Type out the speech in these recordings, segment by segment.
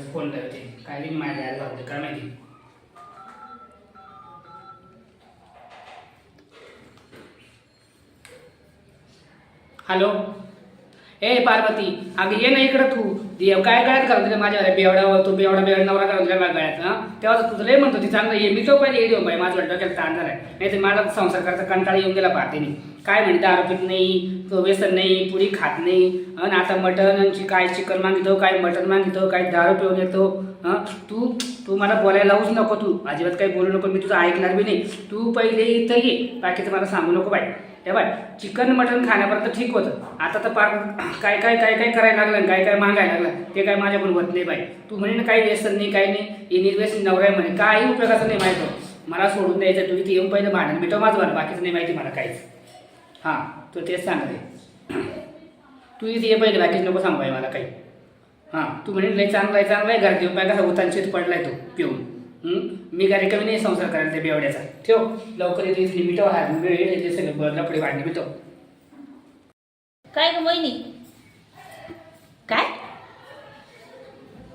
वेळेस फोन लावते काय नाही माझ्या यायला होते काय माहिती. हॅलो ए पार्वती अगं ये ना इकडं तू देव काय गळ्यात घालून दिलं माझ्या बेवड्यावर तू बेवडा नवरा घालून दिला माझ्या गळ्यात हा तेव्हा तुझं लय म्हणतो ती चांगलं ये मी तो पहिले येऊ बाई माझं डोक्याला ताण झालाय नाही तर माझा संसार करायचा कंटाळा येऊन गेला पाहते नाही काय म्हणे दारू पीत नाही तो व्यसन नाही पुडी खात नाही आणि आता मटन काय चिकन मागितो काय मटन मागितो काय दारू पिऊन येतो हां तू तू मला बोलायला लावूच नको तू अजिबात काही बोलू नको मी तुझं ऐकणार बी नाही तू पहिले इथं ये बाकीचं मला सांगू नको बाई हे बाय चिकन मटन खाण्यापर्यंत ठीक होतं आता तर पार काय काय काय काय करायला लागलं काय काय मागायला लागलं ते काय माझ्याकडून होत नाही बाई तू म्हणे ना काही व्यसन नाही काही नाही हे निर्व्यसन नवरा आहे म्हणे काही उपयोगाचं नाही माहिती मला सोडून द्यायचं तू इथे येऊन पहिलं भांडण मिटव माझं मला बाकीचं नाही माहिती मला काहीच हां तू तेच सांगते तू इथे ये पहिले बाकीच नको सांग बाई मला काही हां तू म्हणे लय चांगला आहे घरात येऊन पाय कसा उतांशीत पडलाय तो पिऊन मी काय रिकामी नाही संसार करायला ते बेवड्याचा ठेव लवकर येतो इथली मिटव हा वेळ येते सगळं लपडे भांडणे मिटव. काय ग वहिनी काय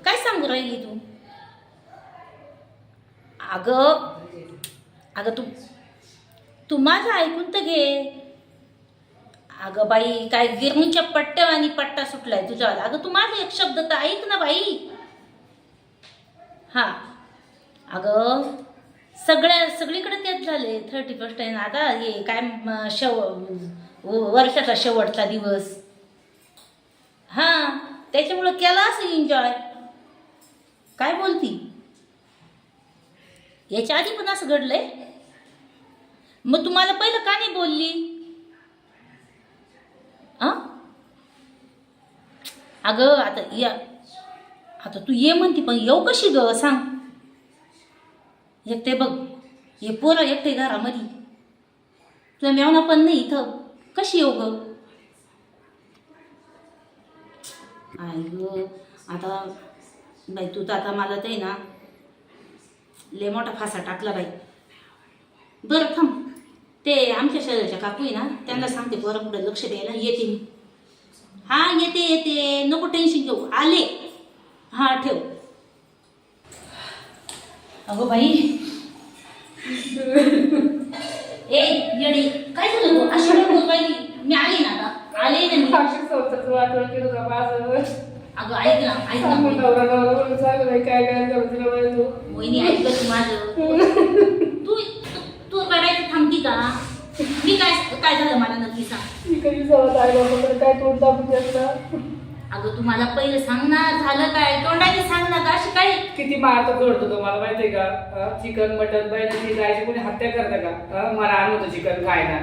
काय सांगू राहिली तू अगं तू माझं ऐकून तर घे अगं बाई काय गिरणीच्या पट्ट्यावानी पट्टा सुटलाय तुझ्या अगं तू माझा एक शब्द तर ऐक ना बाई हां अगं सगळीकडे तेच झाले 31 आहे आता हे काय वर्षाचा शेवटचा दिवस हां त्याच्यामुळं केला असं एन्जॉय काय बोलती याच्या आधी पण असं घडलंय मग तुम्हाला पहिलं का नाही बोलली अगं आता तू ये म्हणती पण येऊ कशी ग सांग एकटे बघ हे पोरं एकटे घरामध्ये तुला मेवना पण नाही इथं कशी येऊ ग आई ग आता बाई तू तर आता मला ते ना लय मोठा फासा टाकला बाई बरं थांब ते आमच्या शहराच्या काकू आहे ना त्यांना सांगते पोरं पुढे लक्ष द्यायला येते मी हां येते नको टेन्शन घेऊ आले हां ठेव अगो बाई ए येडी काय झालं तू अशी बोल बाई मी आले ना आता आले ना मी अगं ऐक ना मोहिनी ऐक तू माझं तू रडायचं थांबती का मी काय झालं मला नक्की सांग काय तोंड दाबून अगं तू मला पहिलं सांग ना झालं काय तोंडाने सांग ना का अशी काय किती मारतो जोडतो तो मला माहितीये का चिकन मटन बैलाची गायची कोणी हत्या करतं का मला आणलं चिकन खायला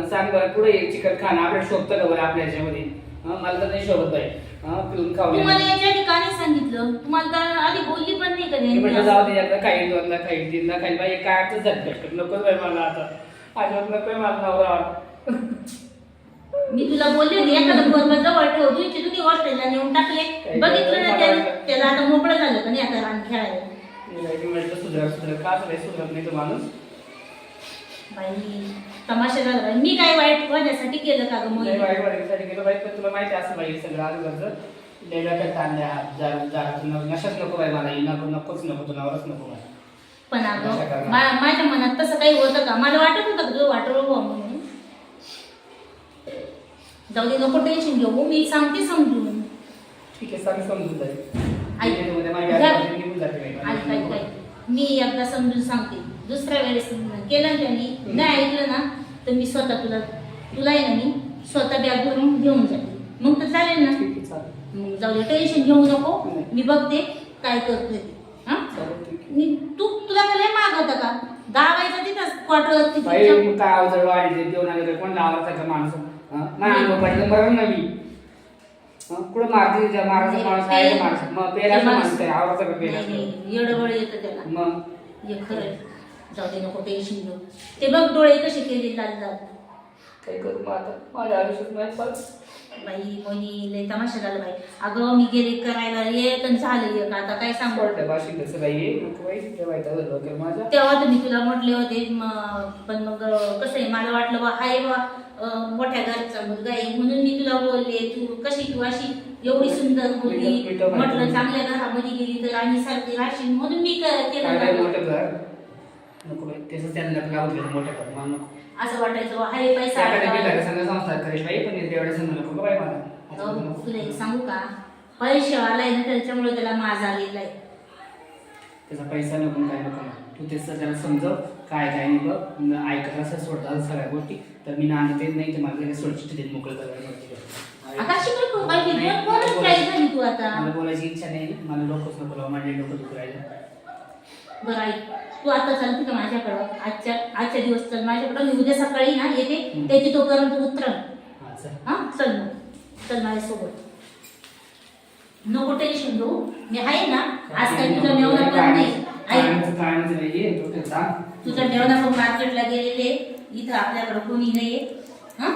सांग बरं पुढे चिकन खाणं आपल्याला शोभतं का बरं आपल्या ह्याच्यामध्ये मला तर नाही शोभत बाई पिऊन खाऊ तुम्हाला याच्या ठिकाणी सांगितलं तुम्हाला तर आधी बोलली पण नाही कधी जाऊ दे आता काही दोनला काही तीनला काही बाई काय अर्थच झटकट नको बाई मला आता आजवर नको मला नवरा मी तुला बोलले होते एखादं बरोबर जवळ ठेव तुझी तुम्ही हॉस्टेलला नेऊन टाकले बघितलं ना त्याला आता मोकळं झालं का नाही आता रान खेळायला सुधरत नाही तो माणूस बाई तमाशा झाला बाई मी काय वाईट होण्यासाठी केलं का ग वाईट वाढीसाठी केलं बाई पण तुला माहिती असं बाई सगळं आजूबाजूचं लेव्याकडे तांद्या नशाच नको बाई मला नकोच नको तुलावरच नको बाई पण अगं माझ्या मनात तसं काही होतं का मला वाटत होतं का तुझं वाटलं म्हणून जाऊ दे नको टेन्शन घेऊ मी सांगते समजून ठीक आहे सांग समजून जाईल मी एकदा समजून सांगते दुसऱ्या वेळेस केलं त्यांनी नाही ऐकलं ना तर मी स्वतः तुला आहे ना मी स्वतः बॅग भरून घेऊन जाते मग तर चालेल ना मग जाऊ दे टेन्शन घेऊ नको मी बघते काय करतोय ते तुला काय मागवतं का दावायचं तिथंच क्वार्टर काय अवजड वाढले देऊन आले कोण लावायचा का माणूस मरण नवी कुठं मारते मारायचा माणूस आहे माणूस मग पेराचं माणूस आहे आवडतं का पेराचं येडबळ येतं त्याला मग हे खरं जाऊ दे नको टेन्शन घेऊ ते बघ डोळे कसे केले लाल लाल काही करू मग आता माझ्या आयुष्यात नाही पण बाई कोणी लय तमाशा झाला बाई अगं मी गेले करायला एक आणि झालं एक आता काय सांगू बाशी तसं काही नको बाई माझ्या तेव्हा तर मी तुला म्हटले होते पण मग कसं आहे मला वाटलं बा हाय बा मोठ्या घरचा मुलगा आहे म्हणून मी तुला बोलले तू अशी एवढी सुंदर होती, मिठो म्हटलं माहिती. चांगल्या घरामध्ये गेली तर आणि सारखी राशीन म्हणून मी केलं काय काय ना. मोठं घर नको बाई, त्याचं त्यांना लावून गेलं मोठं घर मला नको. असं वाटायचं बा, हाय पैसा त्याकडे आला. बिलाला संघ संस्कार करेश बाई, पण एवढ्या संघ नको गं बाई मला. असं अहो, नको. तुला एक सांगू का, पैशावाला आहे ना त्याच्यामुळे त्याला माज आलेला आहे. त्याचा पैसा नको काय नको मला. तू तेच त्याला समजव काय काय नाही बघ, ऐकत असं सोडतात सगळ्या गोष्टी, तर मी नांदते नाही तर मला सोडची ते मोकळं करायला. आता अशी पण बाकी नाही, कोणच काय झाली तू आता. मला बोलायची इच्छा नाही, मला लोकच नको लावा, माझे डोकं दुखू राहिलं. बरं ऐक, तू आता चालते का माझ्याकडं, आजच्या दिवस चल माझ्याकडं, मी उद्या सकाळी ना येते, त्याची तोपर्यंत उतरण. हा, चल. हा चल मग, चल माझ्यासोबत. नको टेन्शन घेऊ, मी आहे ना. आज काय तुझा मेवना पण नाही. ऐक, कायमचं नाही ये, तो ते सांग. तुझा मेवना पण मार्केटला गेलेले, इथं आपल्याकडं कोणी नाहीये. हा